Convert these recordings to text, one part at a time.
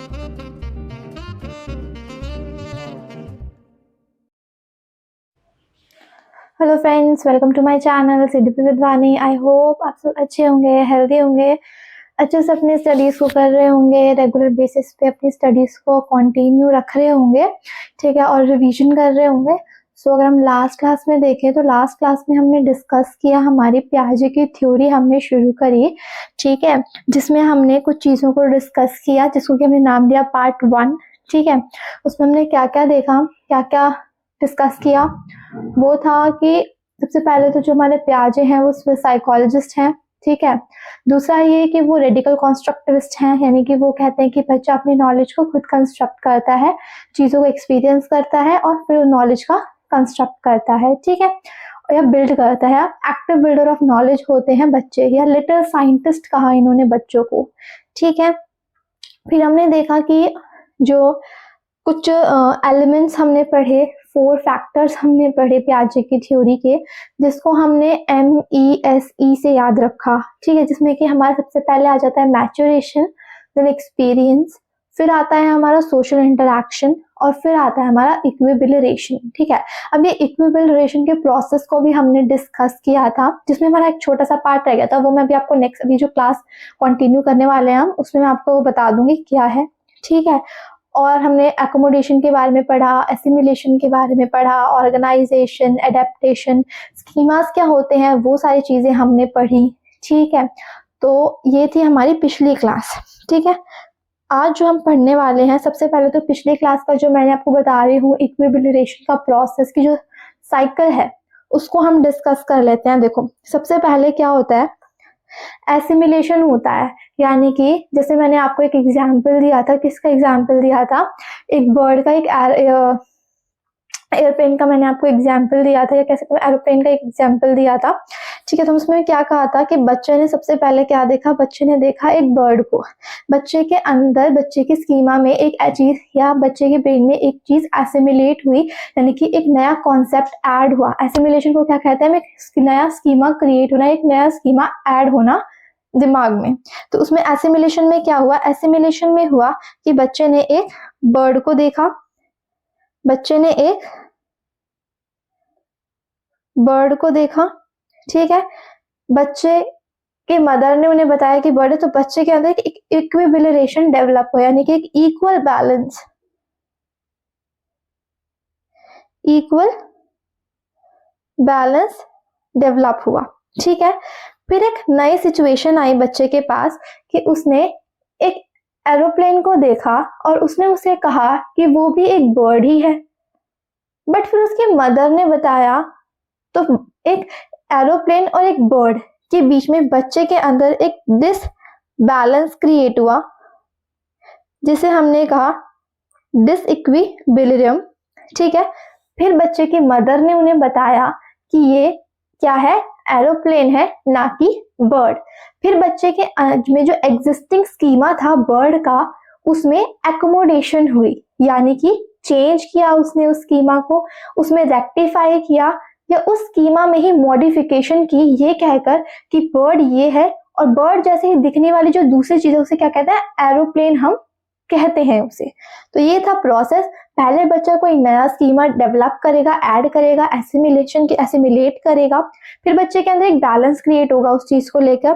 Hello friends, welcome to my channel CDP with Vani. I hope आप सब अच्छे होंगे, हेल्दी होंगे, अच्छे से अपनी स्टडीज़ को कर रहे होंगे, रेगुलर बेसिस पे अपनी स्टडीज़ को कंटिन्यू रख रहे होंगे, ठीक है, और रिवीजन कर रहे होंगे। सो अगर हम लास्ट क्लास में देखें तो लास्ट क्लास में हमने डिस्कस किया, हमारी पियाजे की थ्योरी हमने शुरू करी, ठीक है, जिसमें हमने कुछ चीज़ों को डिस्कस किया जिसको कि हमने नाम दिया पार्ट 1, ठीक है। उसमें हमने क्या क्या देखा, क्या क्या डिस्कस किया, वो था कि सबसे पहले तो जो हमारे पियाजे हैं वो साइकोलॉजिस्ट हैं, ठीक है। दूसरा ये कि वो रेडिकल कॉन्स्ट्रक्टिविस्ट हैं, यानी कि वो कहते हैं कि बच्चा अपनी नॉलेज को खुद कंस्ट्रक्ट करता है, चीज़ों को एक्सपीरियंस करता है और फिर नॉलेज का कंस्ट्रक्ट करता है, ठीक है, या बिल्ड करता है। एक्टिव बिल्डर ऑफ नॉलेज होते हैं बच्चे, या लिटिल साइंटिस्ट कहा इन्होंने बच्चों को, ठीक है। फिर हमने देखा कि जो कुछ एलिमेंट्स हमने पढ़े, 4 फैक्टर्स हमने पढ़े पियाजे की थ्योरी के, जिसको हमने MESE से याद रखा, ठीक है, जिसमें कि हमारा सबसे पहले आ जाता है मैच्योरेशन, देन एक्सपीरियंस, फिर आता है हमारा सोशल इंटरैक्शन और फिर आता है हमारा इक्विबिलिरेशन, ठीक है। अब ये इक्विबिलिरेशन के प्रोसेस को भी हमने डिस्कस किया था, जिसमें हमारा एक छोटा सा पार्ट रह गया था, वो मैं अभी आपको नेक्स्ट अभी जो क्लास कंटिन्यू करने वाले हैं हम उसमें मैं आपको बता दूंगी क्या है, ठीक है। और हमने एकोमोडेशन के बारे में पढ़ा, एसिमिलेशन के बारे में पढ़ा, ऑर्गेनाइजेशन, एडेप्टेशन, स्कीमास क्या होते हैं, वो सारी चीज़ें हमने पढ़ी, ठीक है। तो ये थी हमारी पिछली क्लास, ठीक है। आज जो हम पढ़ने वाले हैं, सबसे पहले तो पिछली क्लास का जो मैंने आपको बता रही हूँ इक्विबिलिरेशन का प्रोसेस की जो साइकिल है उसको हम डिस्कस कर लेते हैं। देखो, सबसे पहले क्या होता है, एसिमिलेशन होता है, यानी कि जैसे मैंने आपको एक एग्जाम्पल दिया था, किसका एग्जाम्पल दिया था, एक बर्ड का, एक एयरप्लेन का मैंने आपको एग्जाम्पल दिया था, या कैसे एरोप्लेन का एक एग्जाम्पल दिया था, ठीक है। तो उसमें क्या कहा था कि बच्चे ने सबसे पहले क्या देखा, बच्चे ने देखा एक बर्ड को, बच्चे के अंदर, बच्चे की स्कीमा में एक चीज या बच्चे के ब्रेन में एक चीज एसिमिलेट हुई, यानी कि एक नया कॉन्सेप्ट ऐड हुआ। एसिमिलेशन को क्या कहते हैं, एक नया स्कीमा क्रिएट होना, एक नया स्कीमा ऐड होना दिमाग में। तो उसमें एसिमिलेशन में क्या हुआ, एसिमिलेशन में हुआ कि बच्चे ने एक बर्ड को देखा, बच्चे ने एक बर्ड को देखा, ठीक है, बच्चे के मदर ने उन्हें बताया कि बर्ड है, तो बच्चे के अंदर एक इक्विबिलिरेशन डेवलप हुआ, यानी कि एक इक्वल बैलेंस डेवलप हुआ, ठीक है। फिर एक नई सिचुएशन आई बच्चे के पास कि उसने एक एरोप्लेन को देखा और उसने उसे कहा कि वो भी एक बर्ड ही है, बट फिर उसकी मदर ने बताया, तो एक एरोप्लेन और एक बर्ड के बीच में बच्चे के अंदर एक डिसबैलेंस क्रिएट हुआ, जिसे हमने कहा डिसइक्विलिब्रियम, ठीक है। फिर बच्चे की मदर ने उन्हें बताया कि ये क्या है, एरोप्लेन है, ना कि बर्ड। फिर बच्चे के में जो एग्जिस्टिंग स्कीमा था बर्ड का, उसमें एकोमोडेशन हुई, यानी कि चेंज किया उसने उस स्कीमा को, उसमें रेक्टिफाई किया या उस स्कीमा में ही मॉडिफिकेशन की, ये कहकर कि बर्ड ये है, और बर्ड जैसे ही दिखने वाली जो दूसरी चीज है उसे क्या कहते हैं, एरोप्लेन हम कहते हैं उसे। तो ये था प्रोसेस, पहले बच्चा कोई नया स्कीमा डेवलप करेगा, ऐड करेगा, एसिमिलेट करेगा, फिर बच्चे के अंदर एक बैलेंस क्रिएट होगा उस चीज को लेकर,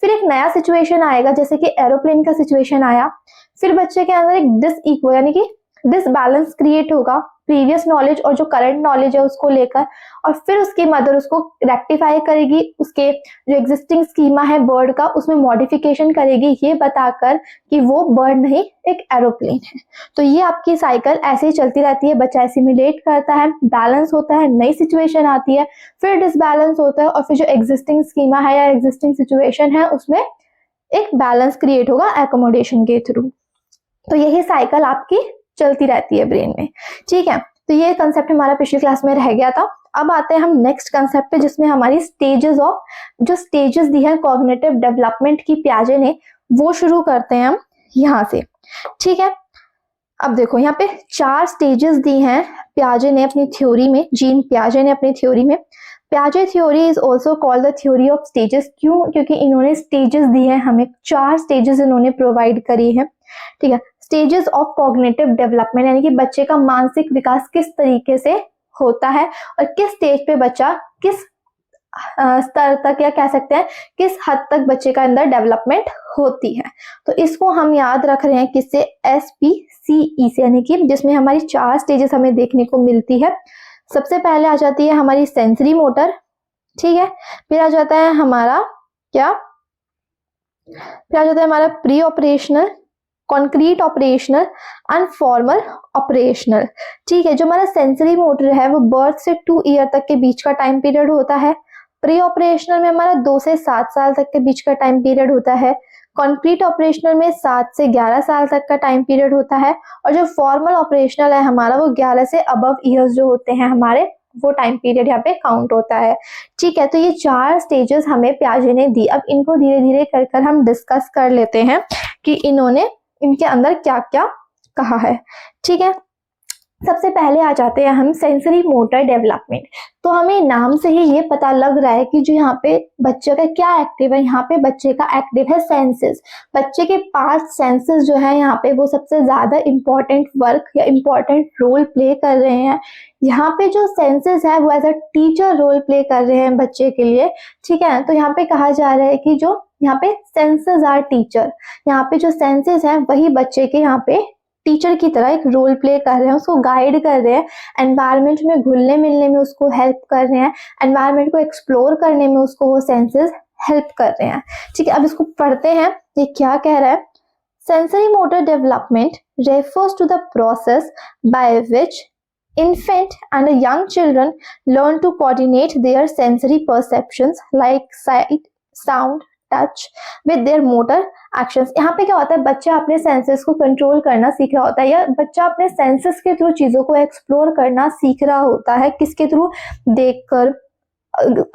फिर एक नया सिचुएशन आएगा जैसे कि एरोप्लेन का सिचुएशन आया, फिर बच्चे के अंदर एक डिसइक्वल यानी कि डिसबैलेंस क्रिएट होगा प्रीवियस नॉलेज और जो करंट नॉलेज है उसको लेकर, और फिर उसकी मदर उसको रेक्टिफाई करेगी, उसके जो एग्जिस्टिंग स्कीमा है बर्ड का उसमें मॉडिफिकेशन करेगी, ये बताकर कि वो बर्ड नहीं एक एरोप्लेन है। तो ये आपकी साइकिल ऐसे ही चलती रहती है, बच्चा एसिमिलेट करता है, बैलेंस होता है, नई सिचुएशन आती है, फिर डिसबैलेंस होता है, और फिर जो एग्जिस्टिंग स्कीमा है या एग्जिस्टिंग सिचुएशन है उसमें एक बैलेंस क्रिएट होगा एकोमोडेशन के थ्रू। तो यही साइकिल आपकी चलती रहती है ब्रेन में, ठीक है। तो ये कंसेप्ट हमारा पिछली क्लास में रह गया था। अब आते हैं हम नेक्स्ट कंसेप्ट पे, जिसमें हमारी जो स्टेजेस दी है कॉग्निटिव डेवलपमेंट की पियाजे ने, वो शुरू करते हैं हम यहाँ से, ठीक है। अब देखो यहाँ पे 4 स्टेजेस दी हैं पियाजे ने अपनी थ्योरी में, जीन पियाजे ने अपनी थ्योरी में। पियाजे theory is also called the theory of stages, क्यों, क्योंकि इन्होंने स्टेजेस दी हैं हमें, 4 स्टेजेस इन्होंने प्रोवाइड करी है, ठीक है। स्टेजेस ऑफ कॉग्निटिव डेवलपमेंट, यानी कि बच्चे का मानसिक विकास किस तरीके से होता है और किस स्टेज पे बच्चा किस स्तर तक, या कह सकते हैं किस हद तक बच्चे का अंदर डेवलपमेंट होती है। तो इसको हम याद रख रहे हैं किससे, SPCE से, यानी कि जिसमें हमारी 4 स्टेजेस हमें देखने को मिलती है। सबसे पहले आ जाती है हमारी सेंसरी मोटर, ठीक है। फिर आ जाता है हमारा क्या, फिर आ जाता है हमारा pre operational, concrete operational, informal operational, ठीक है। जो हमारा सेंसरी मोटर है वो बर्थ से 2 ईयर तक के बीच का टाइम पीरियड होता है। प्री ऑपरेशनल में हमारा 2 से 7 साल तक के बीच का टाइम पीरियड होता है। कॉन्क्रीट ऑपरेशनल में 7 से 11 साल तक का टाइम पीरियड होता है। और जो फॉर्मल ऑपरेशनल है हमारा, वो 11 से अबव ईयर्स जो होते हैं हमारे, वो टाइम पीरियड यहाँ पे काउंट होता है, ठीक है। तो ये 4 स्टेजेस हमें पियाजे ने दी। अब इनको धीरे धीरे कर हम डिस्कस कर लेते हैं कि इन्होंने इनके अंदर क्या क्या कहा है, ठीक है। सबसे पहले आ जाते हैं हम सेंसरी मोटर डेवलपमेंट। तो हमें नाम से ही ये पता लग रहा है कि जो यहाँ पे बच्चे का क्या एक्टिव है, यहाँ पे बच्चे का एक्टिव है सेंसेस। बच्चे के 5 सेंसेस जो है यहाँ पे वो सबसे ज्यादा इंपॉर्टेंट वर्क या इंपॉर्टेंट रोल प्ले कर रहे हैं। यहाँ पे जो सेंसेस है वो as a teacher role play कर रहे हैं बच्चे के लिए, ठीक है। तो यहाँ पे कहा जा रहा है कि जो यहाँ पे सेंसेस आर टीचर, यहाँ पे जो सेंसेस है वही बच्चे के यहाँ पे टीचर की तरह एक रोल प्ले कर रहे हैं, उसको गाइड कर रहे हैं, एनवायरनमेंट में घुलने मिलने में उसको हेल्प कर रहे हैं, एनवायरनमेंट को एक्सप्लोर करने में उसको वो सेंसेस हेल्प कर रहे हैं, ठीक है। अब इसको पढ़ते हैं, ये क्या कह रहा है। Sensory motor development refers to the process by which infant and young children learn to coordinate their sensory perceptions like sight, sound, touch with their motor actions. यहाँ पे क्या होता है, बच्चा अपने सेंसेस को कंट्रोल करना सीख रहा होता है, या बच्चा अपने सेंसेस के थ्रू चीजों को एक्सप्लोर करना सीख रहा होता है। किसके थ्रू, देखकर,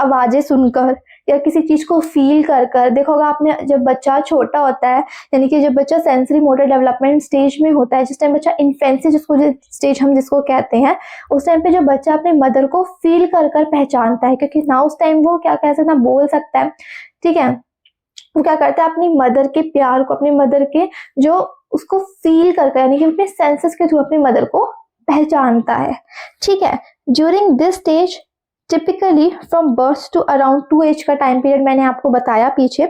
आवाजें सुनकर, या किसी चीज को फील कर कर। देखो होगा आपने, जब बच्चा छोटा होता है, यानी कि जब बच्चा सेंसरी मोटर डेवलपमेंट स्टेज में होता है, जिस टाइम बच्चा इन्फेंसी जिसको स्टेज हम जिसको कहते हैं, उस टाइम पे जो बच्चा अपने मदर को फील कर कर पहचानता है, क्योंकि ना उस टाइम वो क्या कह सकता बोल सकता है, ठीक है। वो क्या करता है, अपनी मदर के प्यार को, अपनी मदर के जो उसको फील करके, यानी कि अपने सेंसेस के थ्रू अपनी मदर को पहचानता है, ठीक है। During this stage typically from birth to around 2 age का टाइम पीरियड मैंने आपको बताया पीछे,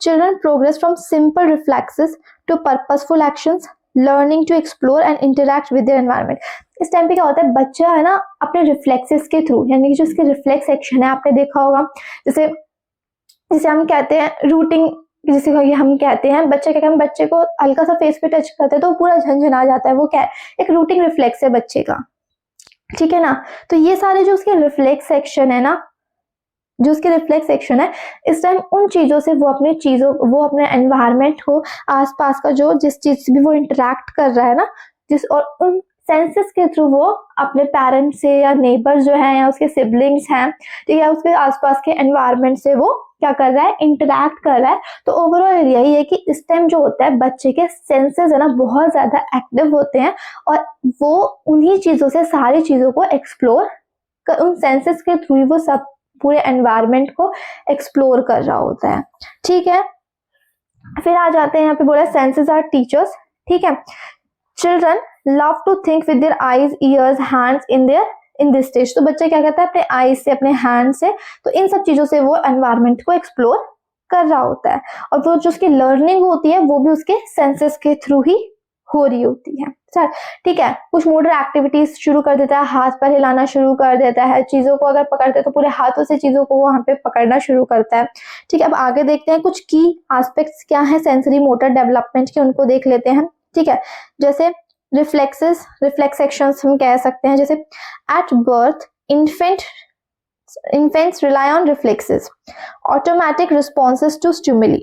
children progress from simple reflexes to purposeful actions, learning to explore and interact with their environment. इस टाइम पे क्या होता है, बच्चा है ना अपने रिफ्लेक्सेस के थ्रू, यानी कि जो उसके रिफ्लेक्स एक्शन है, आपने देखा होगा, जैसे हम कहते हैं रूटिंग, जिसे हम कहते हैं, बच्चे क्या कहते हैं, बच्चे को हल्का सा फेस पे टच करते हैं तो पूरा झंझना जाता है, वो क्या है, एक रूटिंग रिफ्लेक्स है बच्चे का, ठीक है ना। तो ये सारे जो उसके रिफ्लेक्स एक्शन है ना, जो उसके रिफ्लेक्स एक्शन है, इस टाइम उन चीजों से वो अपने एनवायरनमेंट को, आसपास का जो जिस चीज से भी वो इंटरेक्ट कर रहा है ना, और उन सेंसेस के थ्रू वो अपने पेरेंट्स से या नेबर्स जो है या उसके सिबलिंग्स हैं, ठीक है, उसके आसपास के एनवायरनमेंट से वो क्या कर रहा है, इंटरेक्ट कर रहा है। तो ओवरऑल यही है कि इस टाइम जो होता है बच्चे के सेंसेस है ना बहुत ज्यादा एक्टिव होते हैं, और वो उन्हीं चीजों से सारी चीजों को एक्सप्लोर उन सेंसेस के थ्रू वो सब पूरे एनवायरनमेंट को एक्सप्लोर कर रहा होता है, ठीक है। फिर आ जाते हैं, यहाँ पे बोला सेंसेस आर टीचर्स, ठीक है। Children love to think with their eyes, ears, hands in this stage. तो बच्चा क्या करता है, अपने आईज से, अपने हैंड से, तो इन सब चीजों से वो एनवायरनमेंट को एक्सप्लोर कर रहा होता है, और वो जो उसकी लर्निंग होती है वो भी उसके सेंसेस के थ्रू ही हो रही होती है, सर, ठीक है। कुछ मोटर एक्टिविटीज शुरू कर देता है, हाथ पर हिलाना शुरू कर देता है, चीजों को अगर पकड़ते तो पूरे हाथों से चीजों को वहां पे पकड़ना शुरू करता है, ठीक है। अब आगे देखते हैं कुछ की एस्पेक्ट्स क्या है सेंसरी मोटर डेवलपमेंट के, उनको देख लेते हैं, ठीक है। जैसे रिफ्लेक्स एक्शंस हम कह सकते हैं, जैसे at birth infants rely on reflexes, automatic responses to stimuli,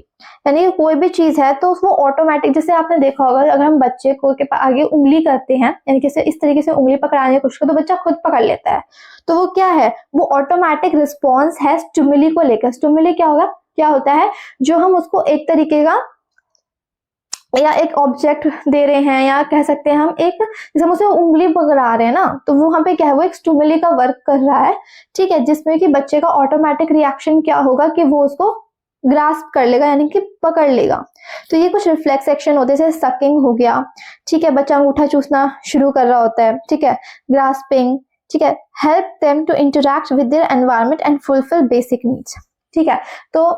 यानी कोई भी चीज है तो वो ऑटोमेटिक, जैसे आपने देखा होगा अगर हम बच्चे को के आगे उंगली करते हैं, यानी कि इस तरीके से उंगली पकड़ाने की कोशिश करते तो बच्चा खुद पकड़ लेता है, तो वो क्या है, वो ऑटोमेटिक रिस्पॉन्स है स्टिमुली को लेकर। स्टिमुली क्या होता है, जो हम उसको एक तरीके का या एक ऑब्जेक्ट दे रहे हैं, या कह सकते हैं हम एक, जैसे हम उसे उंगली पकड़ा रहे हैं ना, तो वो वहां पे क्या है, वो एक स्टिमुली का वर्क कर रहा है, ठीक है, जिसमें कि बच्चे का ऑटोमेटिक रिएक्शन क्या होगा कि वो उसको ग्रास्प कर लेगा यानी कि पकड़ लेगा। तो ये कुछ रिफ्लेक्स एक्शन होते हैं, जैसे सकिंग हो गया, ठीक है, बच्चा अंगूठा चूसना शुरू कर रहा होता है, ठीक है, ग्रास्पिंग, ठीक है, help them to interact with their environment and fulfil basic needs, ठीक है। तो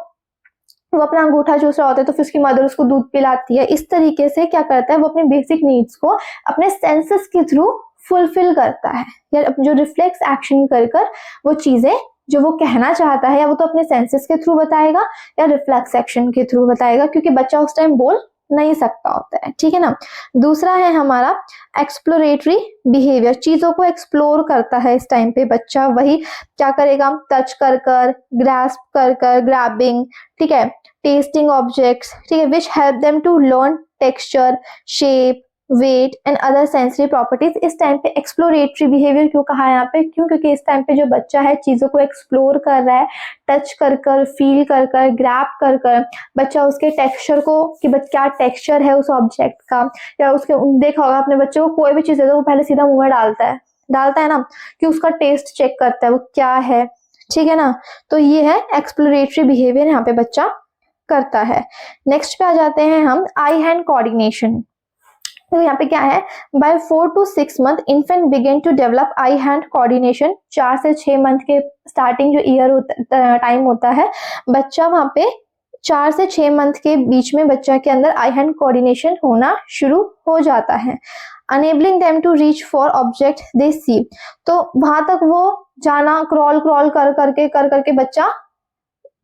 वो अपना अंगूठा चूस रहा होता है तो फिर उसकी मदर उसको दूध पिलाती है। इस तरीके से क्या करता है, वो अपने बेसिक नीड्स को अपने सेंसेस के थ्रू फुलफिल करता है, या जो रिफ्लेक्स एक्शन कर कर वो चीजें जो वो कहना चाहता है, या वो तो अपने सेंसेस के थ्रू बताएगा या रिफ्लेक्स एक्शन के थ्रू बताएगा, क्योंकि बच्चा उस टाइम बोल नहीं सकता होता है, ठीक है ना। दूसरा है हमारा एक्सप्लोरेटरी बिहेवियर, चीजों को एक्सप्लोर करता है इस टाइम पे बच्चा। वही क्या करेगा, टच कर कर, ग्रास्प कर कर, ग्रैबिंग, ठीक है, टेस्टिंग ऑब्जेक्ट्स, ठीक है, which help them to learn texture, shape, weight and other sensory properties. इस टाइम पे एक्सप्लोरेटरी बिहेवियर क्यों कहा है यहाँ पे, क्यों, क्योंकि इस टाइम पे जो बच्चा है चीजों को एक्सप्लोर कर रहा है, टच कर कर, फील कर कर, ग्रैब कर कर, बच्चा उसके टेक्सचर को कि क्या टेक्सचर है उस ऑब्जेक्ट का, या उसके देखा होगा अपने बच्चे को कोई भी चीज है तो वो पहले सीधा मुंह में डालता है ना, कि उसका टेस्ट चेक करता है वो क्या है, ठीक है ना। तो ये है एक्सप्लोरेटरी बिहेवियर यहाँ पे बच्चा करता है। नेक्स्ट पे आ जाते हैं हम आई हैंड कोऑर्डिनेशन। तो यहाँ पे क्या है, by 4 to 6 month infant begin to develop eye hand coordination. 4 से 6 मंथ के स्टार्टिंग जो ईयर होता टाइम होता है, बच्चा वहां पे 4 से 6 मंथ के बीच में बच्चा के अंदर आई हैंड कोऑर्डिनेशन होना शुरू हो जाता है। Enabling them to reach for object they see, तो वहां तक वो जाना, क्रॉल कर करके बच्चा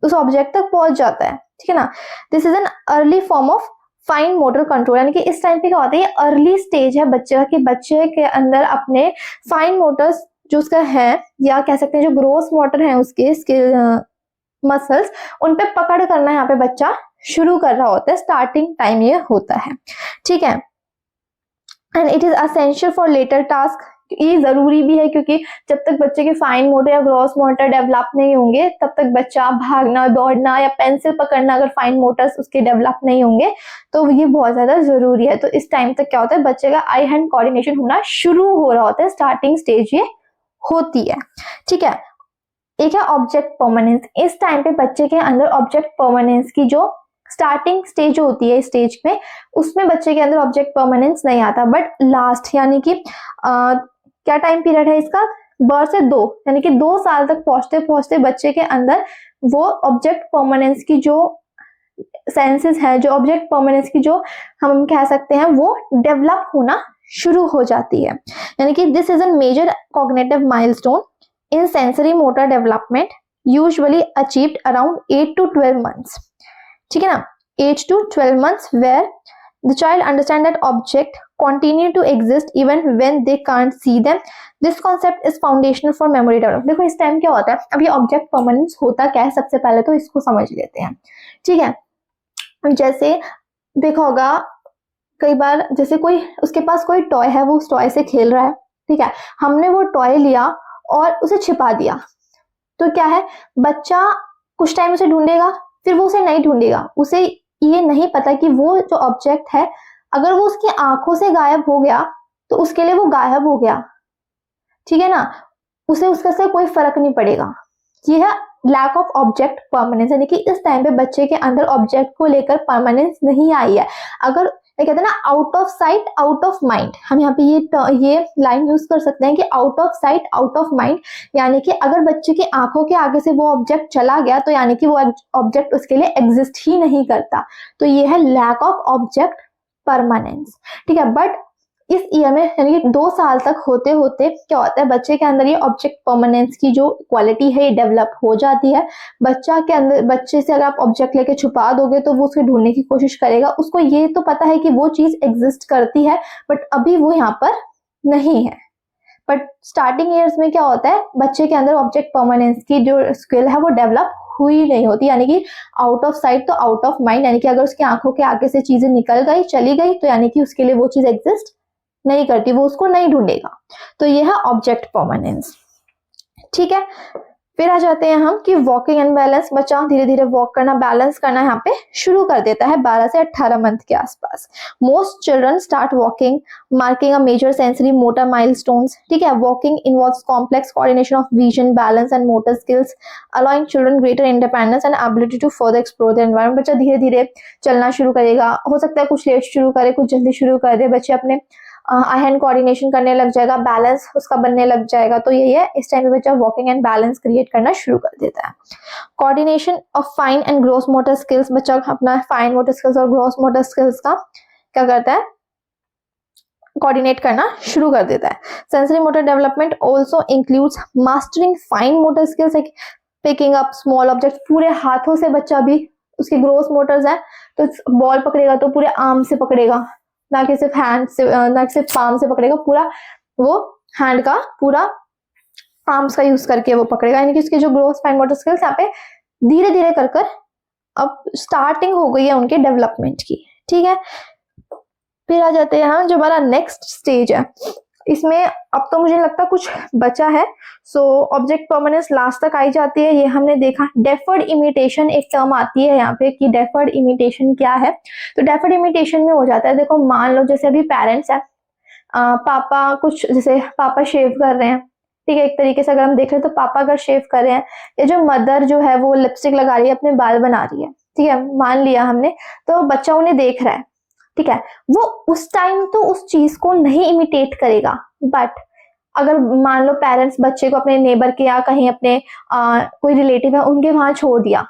उस ऑब्जेक्ट तक पहुंच जाता है, ठीक है ना। This is an early form of fine motor control, यानी कि इस टाइम पे क्या होता है, ये अर्ली स्टेज है बच्चे का, कि बच्चे के अंदर अपने फाइन मोटर्स जो उसका है, या कह सकते हैं जो ग्रोस मोटर है उसके मसल्स, उन पे पकड़ करना यहाँ पे बच्चा शुरू कर रहा होता है, स्टार्टिंग टाइम ये होता है, ठीक है। And it is essential for later task, ये जरूरी भी है, क्योंकि जब तक बच्चे के फाइन मोटर या ग्रॉस मोटर डेवलप नहीं होंगे तब तक बच्चा भागना, दौड़ना या पेंसिल पकड़ना, अगर फाइन मोटर्स उसके डेवलप नहीं होंगे तो ये बहुत ज्यादा जरूरी है। तो इस टाइम तक क्या होता है, बच्चे का आई हैंड कोऑर्डिनेशन होना शुरू हो रहा होता है, स्टार्टिंग स्टेज ये होती है, ठीक है। एक है ऑब्जेक्ट परमानेंस। इस टाइम पे बच्चे के अंदर ऑब्जेक्ट परमानेंस की जो स्टार्टिंग स्टेज होती है स्टेज में, उसमें बच्चे के अंदर ऑब्जेक्ट परमानेंस नहीं आता, बट लास्ट यानी कि क्या टाइम पीरियड है इसका, बर्थ से 2 यानी कि 2 साल तक पहुंचते पहुंचते बच्चे के अंदर वो ऑब्जेक्ट परमानेंस की जो सेंसेस है, जो ऑब्जेक्ट परमानेंस की जो हम कह सकते हैं वो डेवलप होना शुरू हो जाती है। यानी कि this is a major cognitive milestone in sensory motor development, usually achieved around 8 to 12 months, ठीक है ना, 8 to 12 months, where the child understand that object continue to exist even when they can't see them. This concept is foundational for memory development. देखो इस time क्या होता है, अब ये ऑब्जेक्ट परमानेंस होता क्या है, सबसे पहले तो इसको समझ लेते हैं, ठीक है। जैसे देखा होगा कई बार, जैसे कोई उसके पास कोई टॉय है, वो उस टॉय से खेल रहा है, ठीक है, हमने वो टॉय लिया और उसे छिपा दिया, तो क्या है, बच्चा कुछ टाइम उसे ढूंढेगा, फिर वो उसे नहीं ढूंढेगा, उसे ये नहीं पता कि वो जो ऑब्जेक्ट है अगर वो उसकी आंखों से गायब हो गया तो उसके लिए वो गायब हो गया, ठीक है ना, उसे उसका से कोई फर्क नहीं पड़ेगा। ये है लैक ऑफ ऑब्जेक्ट परमानेंस, यानी कि इस टाइम पे बच्चे के अंदर ऑब्जेक्ट को लेकर परमानेंस नहीं आई है। अगर कहते हैं ना out of sight out of mind, हम यहाँ पे ये लाइन यूज कर सकते हैं कि out of sight out of mind, यानी कि अगर बच्चे की आंखों के आगे से वो ऑब्जेक्ट चला गया तो यानी कि वो ऑब्जेक्ट उसके लिए एग्जिस्ट ही नहीं करता, तो ये है लैक ऑफ ऑब्जेक्ट परमानेंस, ठीक है। बट इस ईयर में यानी कि 2 साल तक होते होते क्या होता है, बच्चे के अंदर ये ऑब्जेक्ट परमानेंस की जो क्वालिटी है ये डेवलप हो जाती है। बच्चे से अगर आप ऑब्जेक्ट लेके छुपा दोगे तो वो उसको ढूंढने की कोशिश करेगा, उसको ये तो पता है कि वो चीज एग्जिस्ट करती है बट अभी वो यहाँ पर नहीं है। बट स्टार्टिंग ईयर्स में क्या होता है, बच्चे के अंदर ऑब्जेक्ट परमानेंस की जो स्किल है वो डेवलप हुई नहीं होती, यानी कि आउट ऑफ साइट तो आउट ऑफ माइंड, यानी कि अगर उसकी आंखों के आगे से चीजें निकल गई, चली गई, तो यानी कि उसके लिए वो चीज एग्जिस्ट नहीं करती, वो उसको नहीं ढूंढेगा। तो ये है ऑब्जेक्ट परमानेंस, ठीक है। फिर आ जाते हैं हम कि वॉकिंग एंड बैलेंस, बच्चा धीरे धीरे वॉक करना, बैलेंस करना यहाँ पे शुरू कर देता है 12 से 18 मंथ के आसपास। Most children start walking marking a major sensory motor milestones. ठीक है, walking involves complex coordination of vision, balance and motor skills, allowing children greater independence and ability to further explore the environment. बच्चा धीरे धीरे चलना शुरू करेगा, हो सकता है कुछ लेट शुरू करे, कुछ जल्दी शुरू कर दे, बच्चे अपने आई हैंड कोऑर्डिनेशन करने लग जाएगा, बैलेंस उसका बनने लग जाएगा। तो यही है, इस टाइम पे बच्चा वॉकिंग एंड बैलेंस क्रिएट करना शुरू कर देता है। Coordination of fine and gross motor skills, बच्चा अपना फाइन मोटर स्किल्स और ग्रॉस मोटर स्किल्स का क्या करता है, कोऑर्डिनेट करना शुरू कर देता है। Sensory motor development also includes mastering fine motor skills like picking up small object. पूरे हाथों से बच्चा भी, उसके ग्रॉस मोटर्स है तो बॉल पकड़ेगा तो पूरे आर्म से पकड़ेगा, ना कि सिर्फ हैंड से, ना कि सिर्फ पाम से पकड़ेगा, पूरा वो हैंड का पूरा आर्म्स का यूज करके वो पकड़ेगा। यानी कि उसके जो ग्रोथ फाइन मोटर स्किल्स यहाँ पे धीरे धीरे कर कर अब स्टार्टिंग हो गई है उनके डेवलपमेंट की। ठीक है, फिर आ जाते हैं हम जो हमारा नेक्स्ट स्टेज है, इसमें अब तो मुझे लगता कुछ बचा है। सो ऑब्जेक्ट परमानेंस लास्ट तक आई जाती है, ये हमने देखा। डेफर्ड इमिटेशन एक टर्म आती है यहाँ पे कि डेफर्ड इमिटेशन क्या है। तो डेफर्ड इमिटेशन में हो जाता है, देखो मान लो जैसे अभी पेरेंट्स है, पापा कुछ, जैसे पापा शेव कर रहे हैं, ठीक है, एक तरीके से अगर हम देख रहे हैं तो पापा अगर शेव कर रहे हैं, या जो मदर जो है वो लिपस्टिक लगा रही है, अपने बाल बना रही है, ठीक है, मान लिया हमने, तो बच्चा उन्हें देख रहा है, ठीक है, वो उस टाइम तो उस चीज को नहीं इमिटेट करेगा, बट अगर मान लो पेरेंट्स बच्चे को अपने नेबर के या कहीं अपने कोई रिलेटिव है उनके वहां छोड़ दिया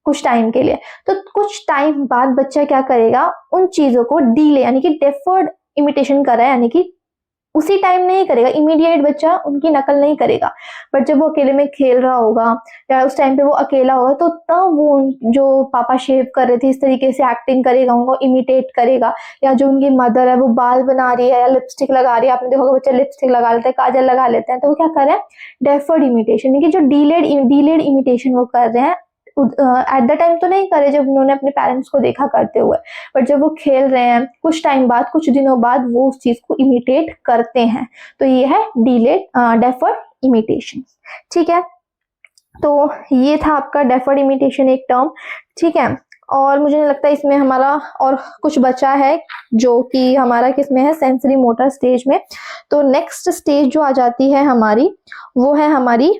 कुछ टाइम के लिए, तो कुछ टाइम बाद बच्चा क्या करेगा, उन चीजों को डीले यानी कि डेफर्ड इमिटेशन कर रहा है, यानी कि उसी टाइम नहीं करेगा, इमीडिएट बच्चा उनकी नकल नहीं करेगा, बट जब वो अकेले में खेल रहा होगा या उस टाइम पे वो अकेला होगा तो तब वो जो पापा शेव कर रहे थे इस तरीके से एक्टिंग करेगा, उनको इमिटेट करेगा। या जो उनकी मदर है वो बाल बना रही है या लिपस्टिक लगा रही है, आपने देखा बच्चे लिपस्टिक लगा लेते हैं, काजल लगा लेते हैं, तो वो क्या कर रहे हैं, डेफर्ड इमिटेशन, यानी कि जो डीलेड इमिटेशन वो कर रहे हैं, एट द टाइम तो नहीं करे जब उन्होंने अपने पेरेंट्स को देखा करते हुए, बट जब वो खेल रहे हैं कुछ टाइम बाद, कुछ दिनों बाद वो उस चीज को इमिटेट करते हैं, तो ये है डेफर्ड इमिटेशन। ठीक है, तो ये था आपका डेफर्ड इमिटेशन एक टर्म। ठीक है, और मुझे नहीं लगता इसमें हमारा और कुछ बचा है जो कि हमारा किसमें है, सेंसरी मोटर स्टेज में। तो नेक्स्ट स्टेज जो आ जाती है हमारी, वो है हमारी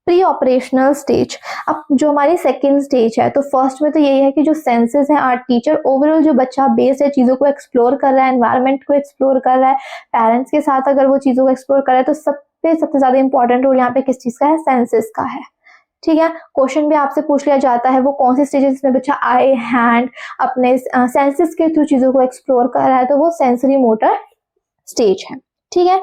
प्री ऑपरेशनल स्टेज। अब जो हमारी सेकेंड स्टेज है, तो फर्स्ट में तो यही है कि जो सेंसेस हैं आर टीचर, ओवरऑल जो बच्चा बेस है, चीजों को एक्सप्लोर कर रहा है, एनवायरनमेंट को एक्सप्लोर कर रहा है, पेरेंट्स के साथ अगर वो चीजों को एक्सप्लोर कर रहा है, तो सबसे ज्यादा इंपॉर्टेंट रोल यहाँ पे किस चीज का है, सेंसेस का है। ठीक है, क्वेश्चन भी आपसे पूछ लिया जाता है वो कौन सी स्टेज है जिसमें बच्चा आई हैंड अपने सेंसेस के थ्रू चीजों को एक्सप्लोर कर रहा है, तो वो सेंसरी मोटर स्टेज है। ठीक है,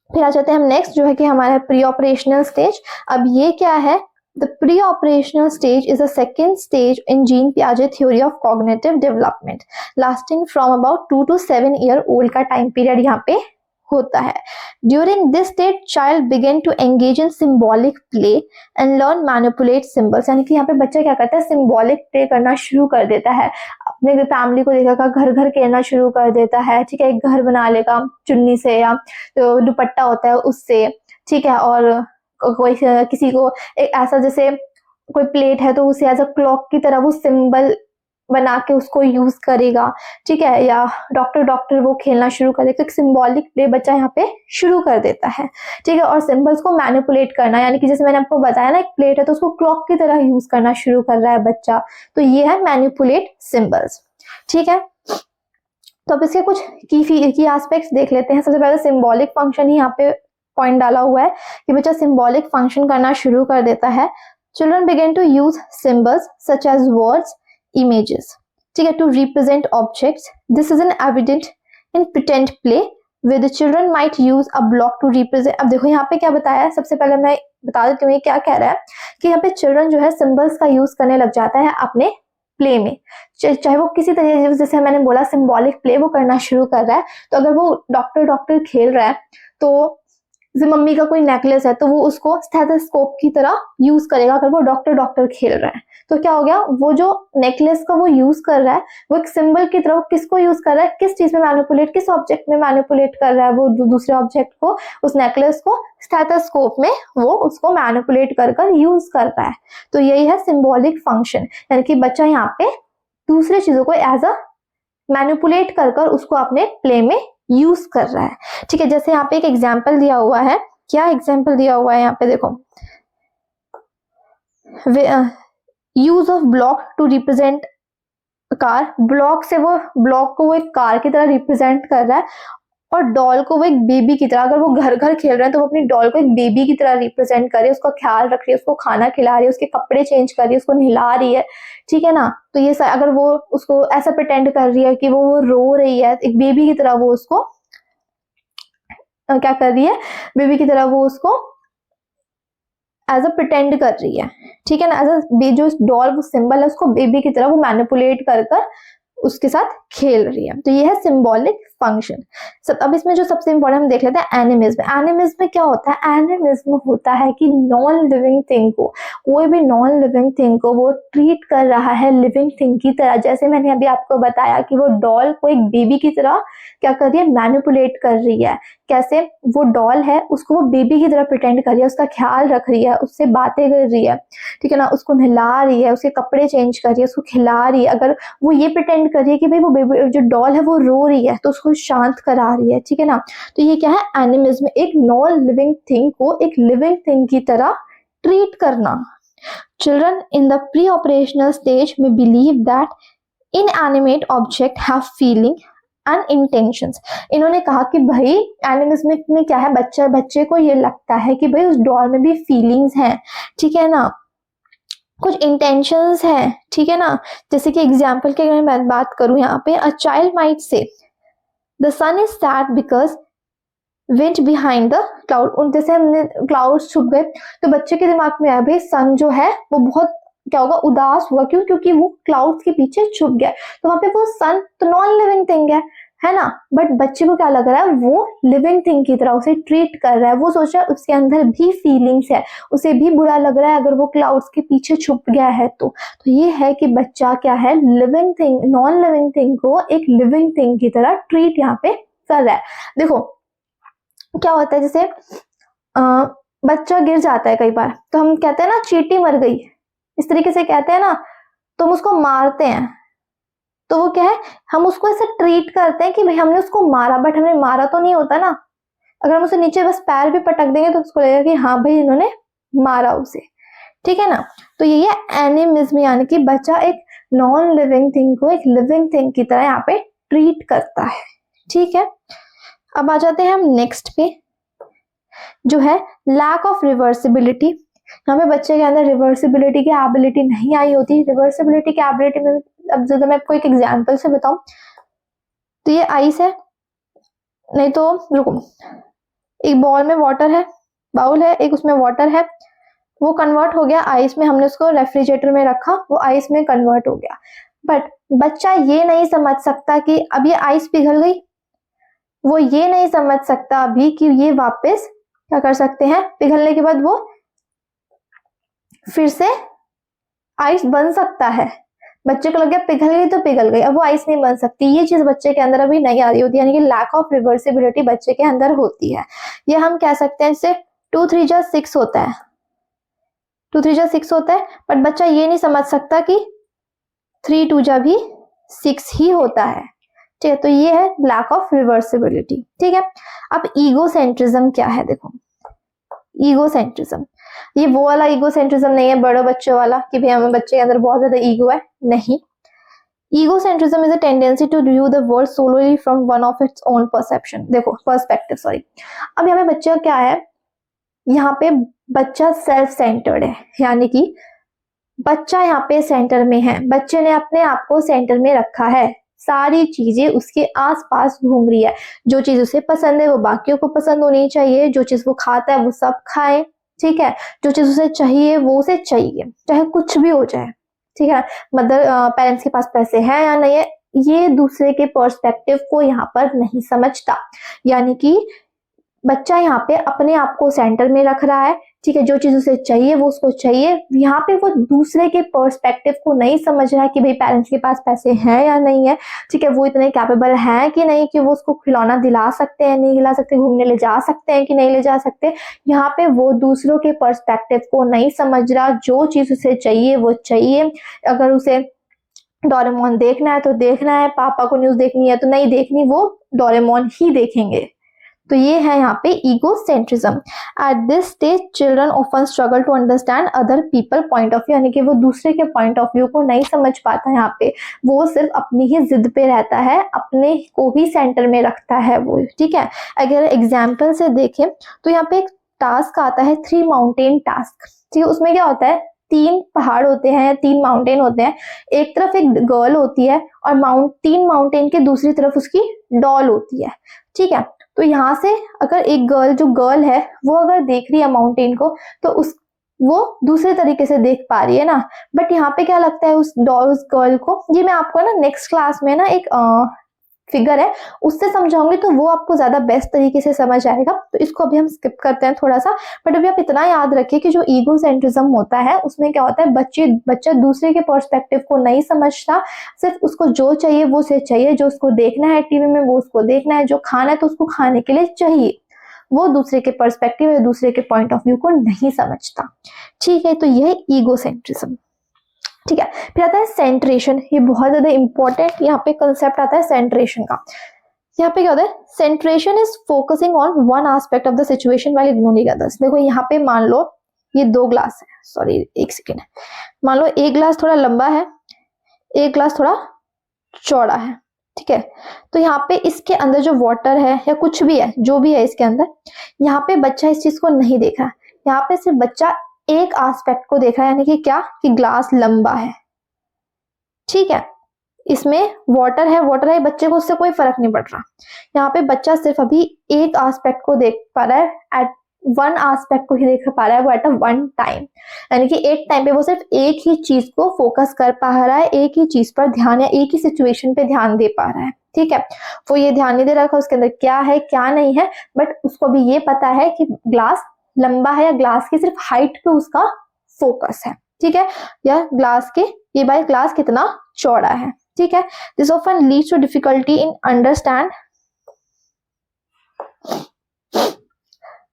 फिर आ जाते हैं हम नेक्स्ट जो है कि हमारा प्री ऑपरेशनल स्टेज। अब ये क्या है, the pre operational stage is a second stage in Jean पियाजे theory of cognitive development, lasting from about 2 to 7 year old का टाइम पीरियड यहाँ पे होता है। During this stage child begin to engage in symbolic play and learn manipulate symbols, यानी कि यहाँ पे बच्चा क्या करता है, सिंबॉलिक प्ले करना शुरू कर देता है, अपने फैमिली को देखा घर घर खेलना शुरू कर देता है। ठीक है, एक घर बना लेगा चुन्नी से या तो दुपट्टा होता है उससे, ठीक है, और कोई किसी को एक ऐसा जैसे कोई प्लेट है तो उसे एज अ क्लॉक की तरह वो सिंबल बना के उसको यूज करेगा। ठीक है, या डॉक्टर वो खेलना शुरू कर देता है, तो सिंबॉलिक प्ले बच्चा यहाँ पे शुरू कर देता है। ठीक है, और सिंबल्स को मैनिपुलेट करना, यानी कि जैसे मैंने आपको बताया ना, एक प्लेट है तो उसको क्लॉक की तरह यूज करना शुरू कर रहा है बच्चा, तो ये है मैनिपुलेट सिंबल्स। ठीक है, तो अब इसके कुछ की एस्पेक्ट्स देख लेते हैं। सबसे पहले सिंबॉलिक फंक्शन ही यहाँ पे पॉइंट डाला हुआ है कि बच्चा सिंबॉलिक फंक्शन करना शुरू कर देता है। Children begin to use symbols such as words, images, ठीक है, to represent objects. This is an evident in pretend play where the children might use a block to represent. अब देखो यहाँ पे क्या बताया है, सबसे पहले मैं बता देती हूँ ये क्या कह रहा है कि यहाँ पे चिल्ड्रन जो है सिंबल्स का यूज करने लग जाता है अपने प्ले में, चाहे वो किसी तरीके से, जैसे मैंने बोला सिंबॉलिक प्ले वो करना शुरू कर रहा है। तो अगर वो डॉक्टर खेल रहा है तो जैसे मम्मी का कोई नेकलेस है तो वो उसको स्टेथोस्कोप की तरह यूज करेगा। अगर वो डॉक्टर खेल रहा है तो क्या हो गया, वो जो नेकलेस का वो यूज कर रहा है वो एक सिंबल की तरह किसको यूज कर रहा है, किस चीज में मैनिपुलेट, किस ऑब्जेक्ट में मैनिपुलेट कर रहा है, वो दूसरे ऑब्जेक्ट को, उस नेकलेस को स्टेथोस्कोप में वो उसको मैनिपुलेट कर कर यूज कर रहा है। तो यही है सिंबॉलिक फंक्शन, यानी कि बच्चा यहाँ पे दूसरे चीजों को एज अ मैनिपुलेट कर कर उसको अपने प्ले में यूज कर रहा है। ठीक है, जैसे यहाँ पे एक एग्जाम्पल दिया हुआ है, क्या एग्जाम्पल दिया हुआ है यहाँ पे देखो, use of block to represent car, block से वो ब्लॉक को वो एक कार की तरह रिप्रेजेंट कर रहा है, और डॉल को वो एक बेबी की तरह, अगर वो घर घर खेल रहे हैं तो वो अपनी डॉल को एक बेबी की तरह रिप्रेजेंट कर रही है, उसका ख्याल रख रही है, उसको खाना खिला रही है, उसके कपड़े चेंज कर रही है, उसको नहला रही है। ठीक है ना, तो ये अगर वो उसको ऐसा प्रिटेंड कर रही है कि वो रो रही है, एक बेबी की तरह वो उसको क्या कर रही है, बेबी की तरह वो उसको एज अ प्रिटेंड कर रही है। ठीक है ना, एज अ जो डॉल वो सिंबल है उसको बेबी की तरह वो मैनिपुलेट कर कर उसके साथ खेल रही है। तो ये है सिंबॉलिक फंक्शन। सब अब इसमें जो सबसे इंपॉर्टेंट हम देख लेते हैं एनिमिज्म। एनिमिज्म में क्या होता है, एनिमिज्म होता है कि नॉन लिविंग थिंग को, कोई भी नॉन लिविंग थिंग को वो ट्रीट कर रहा है लिविंग थिंग की तरह। जैसे मैंने अभी आपको बताया कि वो डॉल को एक बेबी की तरह क्या कर रही है, मैनिपुलेट कर रही है। कैसे, वो डॉल है उसको वो बेबी की तरह प्रिटेंड कर रही है, उसका ख्याल रख रही है, उससे बातें कर रही है। ठीक है ना, उसको नहला रही है, उसके कपड़े चेंज कर रही है, उसको खिला रही है। अगर वो ये प्रिटेंड कर रही है कि भाई वो बेबी जो डॉल है वो रो रही है तो उसको शांत करा रही है। ठीक है ना, तो ये क्या है, एनिमिज्म, एक नॉन लिविंग थिंग को एक लिविंग थिंग की तरह ट्रीट करना। Children in the pre operational stage में believe that inanimate object have feeling and intentions. इन्होंने कहा कि भाई एनिमिज्म में क्या है, बच्चे को ये लगता है कि भाई उस डॉल में भी फीलिंग्स हैं। ठीक है ना, कुछ इंटेंशंस हैं। ठीक है ना, जैसे कि एग्जाम्पल की अगर मैं बात करूं यहाँ पे, a child might say the sun is sad because wind behind the cloud. जैसे हमने क्लाउड्स छुप गए तो बच्चे के दिमाग में आया भाई सन जो है वो बहुत क्या होगा, उदास हुआ। क्यों, क्योंकि वो क्लाउड्स के पीछे छुप गया। तो वहां पे वो सन तो नॉन लिविंग थिंग है ना, बट बच्चे को क्या लग रहा है, वो लिविंग थिंग की तरह उसे ट्रीट कर रहा है। वो सोच रहा है उसके अंदर भी फीलिंग्स है, उसे भी बुरा लग रहा है अगर वो क्लाउड्स के पीछे छुप गया है तो ये है कि बच्चा क्या है, living thing, non living thing को एक लिविंग थिंग की तरह ट्रीट यहाँ पे कर रहा है। देखो क्या होता है, जैसे बच्चा गिर जाता है कई बार तो हम कहते हैं ना चींटी मर गई, इस तरीके से कहते हैं ना, तो हम उसको मारते हैं। तो वो क्या है, हम उसको ऐसे ट्रीट करते हैं कि भाई हमने उसको मारा, बट हमने मारा तो नहीं होता ना। अगर हम उसे नीचे बस पैर भी पटक देंगे तो उसको लगेगा कि हाँ भाई इन्होंने मारा उसे। ठीक है ना, तो ये है एनिमिज्म, यानी कि बच्चा एक नॉन लिविंग थिंग को एक लिविंग थिंग की तरह यहाँ पे ट्रीट करता है। ठीक है, अब आ जाते हैं हम नेक्स्ट पे, जो है लैक ऑफ रिवर्सिबिलिटी। यहाँ पे बच्चे के अंदर रिवर्सिबिलिटी की एबिलिटी नहीं आई होती। रिवर्सिबिलिटी की एबिलिटी में अब जब मैं आपको एक एग्जांपल से बताऊं तो ये आइस है, नहीं तो रुको, एक बॉल में वाटर है, बाउल है, एक उसमें वाटर है, वो कन्वर्ट हो गया आइस में, हमने उसको रेफ्रिजरेटर में रखा, वो आइस में कन्वर्ट हो गया। बट बच्चा ये नहीं समझ सकता कि अब ये आइस पिघल गई, वो ये नहीं समझ सकता अभी कि ये वापस क्या कर सकते हैं, पिघलने के बाद वो फिर से आइस बन सकता है। बच्चे को लग गया पिघल गई तो पिघल गई, अब वो आइस नहीं बन सकती। ये चीज बच्चे के अंदर अभी नहीं आ रही होती, यानी कि लैक ऑफ रिवर्सिबिलिटी बच्चे के अंदर होती है। ये हम कह सकते हैं इससे 2 3 जा 6 होता है, 2 3 जा 6 होता है, बट बच्चा ये नहीं समझ सकता कि 3 2 जा भी 6 ही होता है। ठीक है, तो ये है लैक ऑफ रिवर्सिबिलिटी। ठीक है, अब ईगोसेंट्रिज्म क्या है, देखो ईगोसेंट्रिज्म, ये वो वाला ईगोसेंट्रिज्म नहीं है बड़े बच्चों वाला कि भाई हमें बच्चे के अंदर बहुत ज्यादा ईगो है, नहीं। Egocentrism is a tendency to view the world solely from one of its own perception, देखो पर्सपेक्टिव, सॉरी। अब यहाँ पे बच्चे का क्या है, यहाँ पे बच्चा सेल्फ सेंटर्ड है, यानी कि बच्चा यहाँ पे सेंटर में है, बच्चे ने अपने आप को सेंटर में रखा है, सारी चीजें उसके आसपास घूम रही है। जो चीज उसे पसंद है वो बाकियों को पसंद होनी चाहिए, जो चीज वो खाता है वो सब खाए। ठीक है, जो चीज उसे चाहिए वो उसे चाहिए, चाहे कुछ भी हो जाए। ठीक है, पेरेंट्स के पास पैसे हैं या नहीं है, ये दूसरे के पर्सपेक्टिव को यहाँ पर नहीं समझता। यानी कि बच्चा यहाँ पे अपने आप को सेंटर में रख रहा है, ठीक है, जो चीज उसे चाहिए वो उसको चाहिए। यहाँ पे वो दूसरे के पर्सपेक्टिव को नहीं समझ रहा है कि भाई पेरेंट्स के पास पैसे हैं या नहीं है, ठीक है, वो इतने कैपेबल हैं कि नहीं कि वो उसको खिलौना दिला सकते हैं, नहीं दिला सकते, घूमने ले जा सकते हैं कि नहीं ले जा सकते। यहाँ पे वो दूसरों के पर्सपेक्टिव को नहीं समझ रहा, जो चीज उसे चाहिए वो चाहिए। अगर उसे डोरेमोन देखना है तो देखना है, पापा को न्यूज देखनी है तो नहीं देखनी, वो डोरेमोन ही देखेंगे। तो ये है यहाँ पे egocentrism. At this stage children often struggle to understand other people point of view, यानी कि वो दूसरे के पॉइंट ऑफ व्यू को नहीं समझ पाता। यहाँ पे वो सिर्फ अपनी ही जिद पे रहता है, अपने को ही सेंटर में रखता है वो, ठीक है। अगर एग्जाम्पल से देखें तो यहाँ पे एक टास्क आता है 3 माउंटेन टास्क, ठीक है। उसमें क्या होता है, 3 पहाड़ होते हैं, 3 माउंटेन होते हैं, एक तरफ एक गर्ल होती है और 3 माउंटेन के दूसरी तरफ उसकी डॉल होती है, ठीक है। तो यहाँ से अगर एक गर्ल है वो अगर देख रही है माउंटेन को तो वो दूसरे तरीके से देख पा रही है ना। बट यहाँ पे क्या लगता है उस गर्ल को, ये मैं आपको ना नेक्स्ट क्लास में ना एक फिगर है उससे समझाऊंगी तो वो आपको ज्यादा बेस्ट तरीके से समझ आएगा, तो इसको अभी हम स्किप करते हैं थोड़ा सा। बट अभी आप इतना याद रखिए कि जो ईगोसेंट्रिज्म होता है उसमें क्या होता है, बच्चा दूसरे के पर्सपेक्टिव को नहीं समझता, सिर्फ उसको जो चाहिए वो उसे चाहिए, जो उसको देखना है टीवी में वो उसको देखना है, जो खाना है तो उसको खाने के लिए चाहिए, वो दूसरे के पर्सपेक्टिव या दूसरे के पॉइंट ऑफ व्यू को नहीं समझता, ठीक है। तो यह ईगोसेंट्रिज्म, ठीक है। फिर आता है सेंट्रेशन, ये बहुत ज्यादा इंपॉर्टेंट यहाँ पे कंसेप्ट आता है सेंट्रेशन का। यहाँ पे क्या होता है, सेंट्रेशन is focusing on one aspect of the situation while ignoring others. देखो यहाँ पे मान लो ये 2 ग्लास है, सॉरी एक सेकेंड, मान लो एक ग्लास थोड़ा लंबा है, एक ग्लास थोड़ा चौड़ा है, ठीक है। तो यहाँ पे इसके अंदर जो वाटर है या कुछ भी है, जो भी है इसके अंदर, यहाँ पे बच्चा इस चीज को नहीं देख रहा, यहाँ पे सिर्फ बच्चा एक एस्पेक्ट को देख रहा है, यानी कि क्या, कि ग्लास लंबा है, ठीक है। इसमें वाटर है, बच्चे को उससे कोई फर्क नहीं पड़ रहा। यहाँ पे बच्चा सिर्फ अभी एक एस्पेक्ट को देख पा रहा है, एट वन एस्पेक्ट को ही देख पा रहा है वो एट अ वन टाइम, यानी कि एक टाइम पे वो सिर्फ एक ही चीज को फोकस कर पा रहा है, एक ही चीज पर ध्यान या एक ही सिचुएशन पे ध्यान दे पा रहा है, ठीक है। वो ये ध्यान नहीं दे रखा उसके अंदर क्या है क्या नहीं है, बट उसको भी ये पता है कि ग्लास लंबा है या ग्लास की सिर्फ हाइट पे उसका फोकस है, ठीक है, या ग्लास के ये भाई ग्लास कितना चौड़ा है, ठीक है। This often leads to difficulty in understand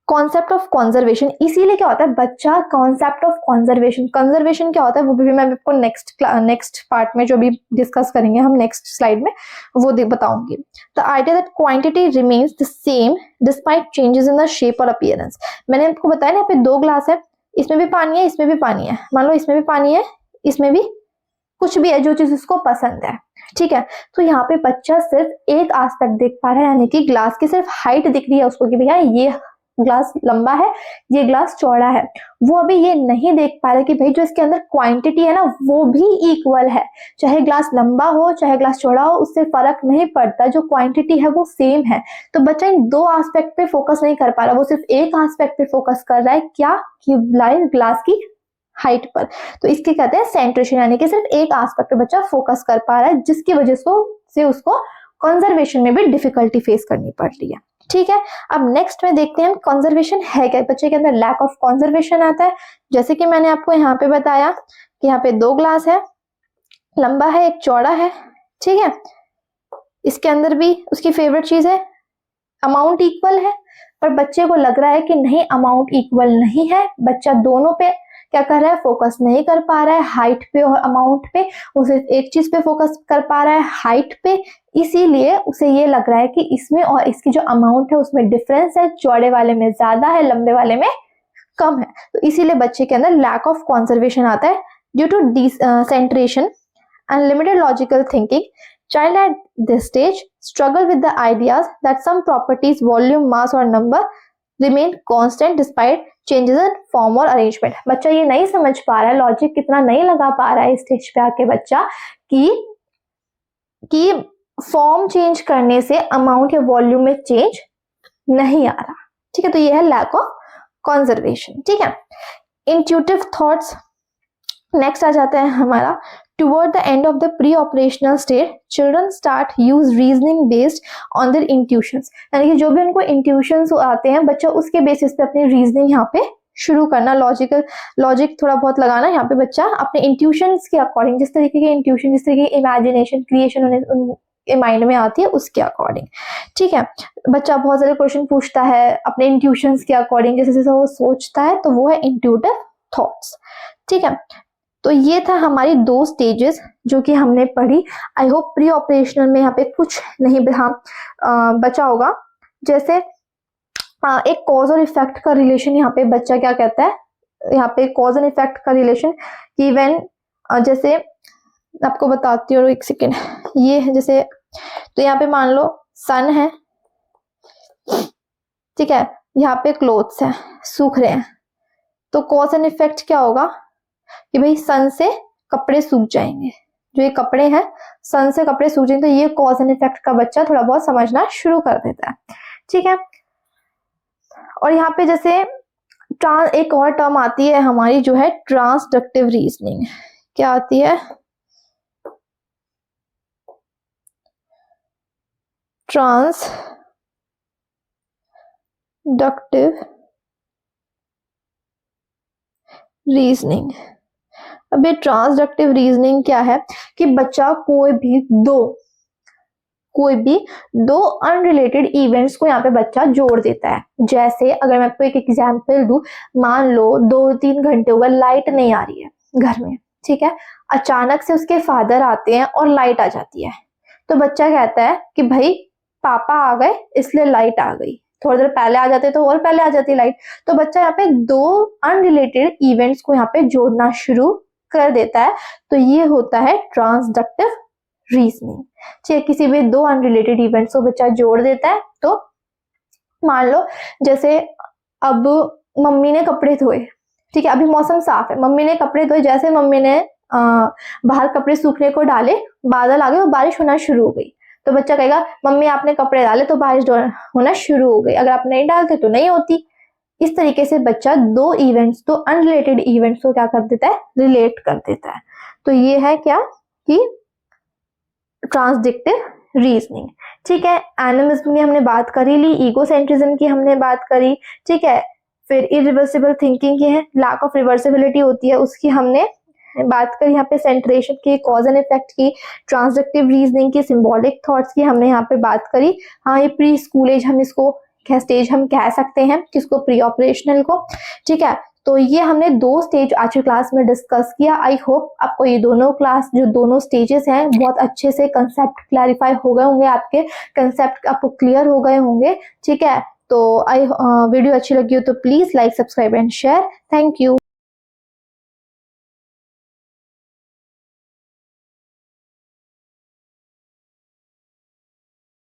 concept of conservation. इसीलिए क्या होता है, बच्चा कॉन्सेप्ट ऑफ कंजर्वेशन क्या होता है वो भी मैं आपको नेक्स्ट पार्ट में जो भी डिस्कस करेंगे हम नेक्स्ट स्लाइड में वो बताऊंगी। The idea that quantity remains the same despite changes in the shape और अपीयरेंस। मैंने आपको बताया ना, यहाँ पे 2 ग्लास है, इसमें भी पानी है, इसमें भी पानी है, मान लो इसमें भी पानी है, इसमें भी कुछ भी है, जो चीज उसको पसंद है, ठीक है। तो यहाँ पे बच्चा सिर्फ एक एस्पेक्ट देख पा रहा है, यानी कि ग्लास की सिर्फ हाइट दिख रही है उसको कि भैया ये ग्लास लंबा है, ये ग्लास चौड़ा है। वो अभी ये नहीं देख पा रहा कि भाई जो इसके अंदर क्वांटिटी है ना वो भी इक्वल है, चाहे ग्लास लंबा हो चाहे ग्लास चौड़ा हो, उससे फर्क नहीं पड़ता, जो क्वांटिटी है वो सेम है। तो बच्चा इन 2 एस्पेक्ट पे फोकस नहीं कर पा रहा, वो सिर्फ एक एस्पेक्ट पे फोकस कर रहा है, क्या, कि ग्लास की हाइट पर। तो इसके कहते हैं सेंट्रेशन, यानी कि सिर्फ एक एस्पेक्ट पे बच्चा फोकस कर पा रहा है, जिसकी वजह से उसको कंजर्वेशन में भी डिफिकल्टी फेस करनी पड़ रही है, ठीक है। अब नेक्स्ट में देखते हैं कंजर्वेशन है क्या, बच्चे के अंदर लैक ऑफ कंजर्वेशन आता है। जैसे कि मैंने आपको यहाँ पे बताया कि यहाँ पे 2 ग्लास है, लंबा है एक चौड़ा है, ठीक है। इसके अंदर भी उसकी फेवरेट चीज है, अमाउंट इक्वल है, पर बच्चे को लग रहा है कि नहीं अमाउंट इक्वल नहीं है, बच्चा दोनों पे क्या कर रहा है, फोकस नहीं कर पा रहा है, हाइट पे और अमाउंट पे, वो सिर्फ एक चीज पे फोकस कर पा रहा है, हाइट पे। इसीलिए उसे ये लग रहा है कि इसमें और इसकी जो अमाउंट है उसमें डिफरेंस है, चौड़े वाले में ज्यादा है, लंबे वाले में कम है। तो इसीलिए बच्चे के अंदर लैक ऑफ कंजर्वेशन आता है due to centration and limited logical thinking. Child at this stage struggle with the ideas that some properties, volume, mass or number remain constant despite changes in form और arrangement। बच्चा ये नहीं समझ पा रहा है, लॉजिक कितना नहीं लगा पा रहा है स्टेज पे आके बच्चा कि फॉर्म चेंज करने से अमाउंट या वॉल्यूम में चेंज नहीं आ रहा, ठीक है। तो ये है लैक ऑफ कंजर्वेशन, ठीक है। इंट्यूटिव थॉट्स नेक्स्ट आ जाता है हमारा toward the end of the pre operational stage children start use reasoning based on their intuitions, यानी कि जो भी उनको इंट्यूशंस आते हैं बच्चा उसके बेसिस पे अपनी रीजनिंग यहाँ पे शुरू करना, लॉजिक थोड़ा बहुत लगाना। यहाँ पे बच्चा अपने इंट्यूशंस के अकॉर्डिंग, जिस तरीके के इंट्यूशन, जिस तरीके की इमेजिनेशन क्रिएशन उनके माइंड में आती है उसके अकॉर्डिंग, ठीक है। बच्चा बहुत सारे क्वेश्चन पूछता है अपने इंट्यूशंस के अकॉर्डिंग, जैसे जैसे वो सोचता है तो वो है इंट्यूटिव थॉट्स, ठीक है। तो ये था हमारी 2 स्टेजेस जो कि हमने पढ़ी। आई होप प्री ऑपरेशनल में यहाँ पे कुछ नहीं बचा होगा। जैसे एक कॉज और इफेक्ट का रिलेशन, यहाँ पे बच्चा क्या कहता है, यहाँ पे कॉज एंड इफेक्ट का रिलेशन कि व्हेन, जैसे आपको बताती हूँ एक सेकेंड, ये है जैसे, तो यहाँ पे मान लो सन है, ठीक है, यहाँ पे क्लोथ्स है सूख रहे हैं, तो कॉज एंड इफेक्ट क्या होगा कि भाई सन से कपड़े सूख जाएंगे, जो ये कपड़े हैं सन से कपड़े सूख जाएंगे, तो ये कॉज एंड इफेक्ट का बच्चा थोड़ा बहुत समझना शुरू कर देता है, ठीक है। और यहाँ पे जैसे एक और टर्म आती है हमारी जो है ट्रांसडक्टिव रीजनिंग। क्या आती है? Transductive reasoning. अब ये ट्रांसडक्टिव रीजनिंग क्या है कि बच्चा कोई भी दो अनरिलेटेड इवेंट्स को यहाँ पे बच्चा जोड़ देता है। जैसे अगर मैं आपको एक एग्जांपल दूं, मान लो 2-3 घंटे हो गए लाइट नहीं आ रही है घर में, ठीक है, अचानक से उसके फादर आते हैं और लाइट आ जाती है, तो बच्चा कहता है कि भाई पापा आ गए इसलिए लाइट आ गई, थोड़ी देर पहले आ जाते तो और पहले आ जाती लाइट। तो बच्चा यहाँ पे 2 अनरिलेटेड इवेंट्स को यहाँ पे जोड़ना शुरू कर देता है, तो ये होता है ट्रांसडक्टिव रीजनिंग। चाहे किसी भी 2 अनरिलेटेड इवेंट्स को बच्चा जोड़ देता है, तो मान लो जैसे अब मम्मी ने कपड़े धोए, ठीक है, अभी मौसम साफ है, मम्मी ने कपड़े धोए, जैसे मम्मी ने बाहर कपड़े सूखने को डाले, बादल आ गए और बारिश होना शुरू हो गई, तो बच्चा कहेगा मम्मी आपने कपड़े डाले तो बारिश होना शुरू हो गई, अगर आप नहीं डालते तो नहीं होती। इस तरीके से बच्चा 2 इवेंट्स, 2 अनरिलेटेड इवेंट्स को क्या कर देता है, रिलेट कर देता है। तो ये है क्या कि ट्रांसडक्टिव रीजनिंग, ठीक है। एनिमिज्म की हमने बात करी ली, ईगोसेंट्रिज्म की हमने बात करी, ठीक है। फिर इरिवर्सिबल थिंकिंग की है, लैक ऑफ रिवर्सिबिलिटी होती है उसकी हमने बात करी, यहाँ पे सेंट्रेशन की, कॉज एंड इफेक्ट की, ट्रांसडक्टिव रीजनिंग की, सिंबॉलिक थॉट्स की हमने यहाँ पे बात करी। हाँ, ये प्री स्कूल एज हम इसको स्टेज हम कह सकते हैं, किसको, प्री ऑपरेशनल को, ठीक है। तो ये हमने 2 स्टेज आज की क्लास में डिस्कस किया। आई होप आपको ये दोनों स्टेजेस हैं बहुत अच्छे से कंसेप्ट क्लैरिफाई हो गए होंगे, आपके कंसेप्ट आपको क्लियर हो गए होंगे, ठीक है। तो वीडियो अच्छी लगी हो तो please like, subscribe and share. Thank you.